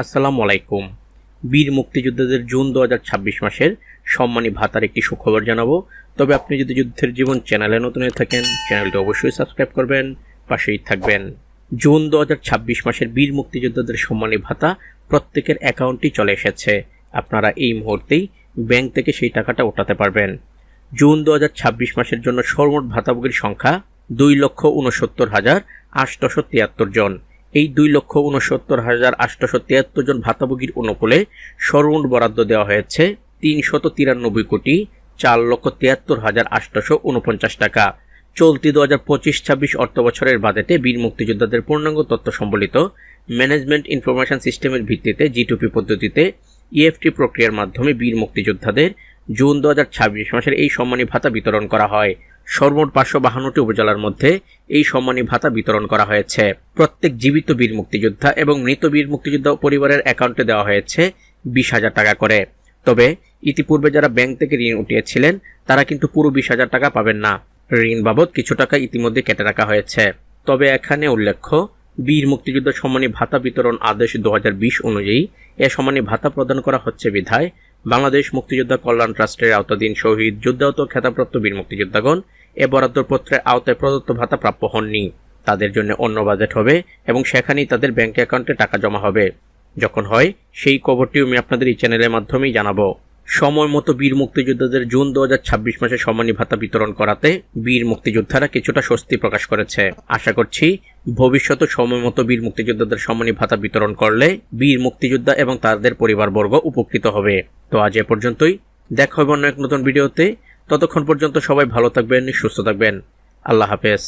আসসালামু আলাইকুম। বীর মুক্তিযোদ্ধাদের জুন 2026 মাসের সম্মানী ভাতার একটি সুখবর জানাবো। তবে আপনি যদি যুদ্ধের জীবন চ্যানেলে নতুন হয়ে থাকেন, চ্যানেলটি অবশ্যই সাবস্ক্রাইব করবেন, পাশেই থাকবেন। জুন 2026 মাসের বীর মুক্তিযোদ্ধাদের সম্মানী ভাতা প্রত্যেকের অ্যাকাউন্টেই চলে এসেছে। আপনারা এই মুহূর্তেই ব্যাংক থেকে সেই টাকাটা ওঠাতে পারবেন। জুন 2026 মাসের জন্য সর্বমোট ভাতাভোগীর সংখ্যা 2,69,873 জন। এই 2,69,873 জন ভাতাভোগীর অনুকূলে সর্বমোট বরাদ্দ দেওয়া হয়েছে 393,4,73,849 টাকা। চলতি 2025-26 অর্থ বছরের বাজেটে বীর মুক্তিযোদ্ধাদের পূর্ণাঙ্গ তথ্য সম্বলিত ম্যানেজমেন্ট ইনফরমেশন সিস্টেমের ভিত্তিতে জিটুপি পদ্ধতিতে ইএফটি প্রক্রিয়ার মাধ্যমে বীর মুক্তিযোদ্ধাদের জুন 2026 মাসের এই সম্মানী ভাতা বিতরণ করা হয়। সর্বমোট 552টি উপজেলার মধ্যে এই সম্মানী ভাতা বিতরণ করা হয়েছে। প্রত্যেক জীবিত বীর মুক্তিযোদ্ধা এবং মৃত বীর মুক্তিযোদ্ধা পরিবারের অ্যাকাউন্টে দেওয়া হয়েছে 20,000 টাকা করে। তবে ইতিপূর্বে যারা ব্যাংক থেকে ঋণ উঠিয়েছিলেন তারা কিন্তু পুরো 20,000 টাকা পাবেন না। ঋণ বাবদ কিছু টাকা ইতিমধ্যে কেটে রাখা হয়েছে। তবে এখানে উল্লেখ্য, বীর মুক্তিযোদ্ধা সম্মানী ভাতা বিতরণ আদেশ 2020 অনুযায়ী এ সম্মানী ভাতা প্রদান করা হচ্ছে বিধায় বাংলাদেশ মুক্তিযোদ্ধা কল্যাণ ট্রাস্টের আওতাধীন শহীদ যুদ্ধাহত খেতাবপ্রাপ্ত বীর মুক্তিযোদ্ধাগণ এ বরাদ্দপত্রের আওতায় প্রদত্ত ভাতা প্রাপ্য হননি। তাদের জন্য অন্য বাজেট হবে এবং সেখানেই তাদের ব্যাংক অ্যাকাউন্টে টাকা জমা হবে। যখন হয় সেই খবরটিও আমি আপনাদের এই চ্যানেলের মাধ্যমেই জানাবো। সময় মতো বীর মুক্তিযোদ্ধাদের জুন 2026 মাসে সম্মানী ভাতা বিতরণ করাতে বীর মুক্তিযোদ্ধারা কিছুটা স্বস্তি প্রকাশ করেছে। আশা করছি ভবিষ্যতে সময় মতো বীর মুক্তিযোদ্ধাদের সম্মানী ভাতা বিতরণ করলে বীর মুক্তিযোদ্ধা এবং তাদের পরিবারবর্গ উপকৃত হবে। তো আজ এ পর্যন্তই, দেখা হবে অন্য এক নতুন ভিডিওতে। ততক্ষণ পর্যন্ত সবাই ভালো থাকবেন, সুস্থ থাকবেন। আল্লাহ হাফেজ।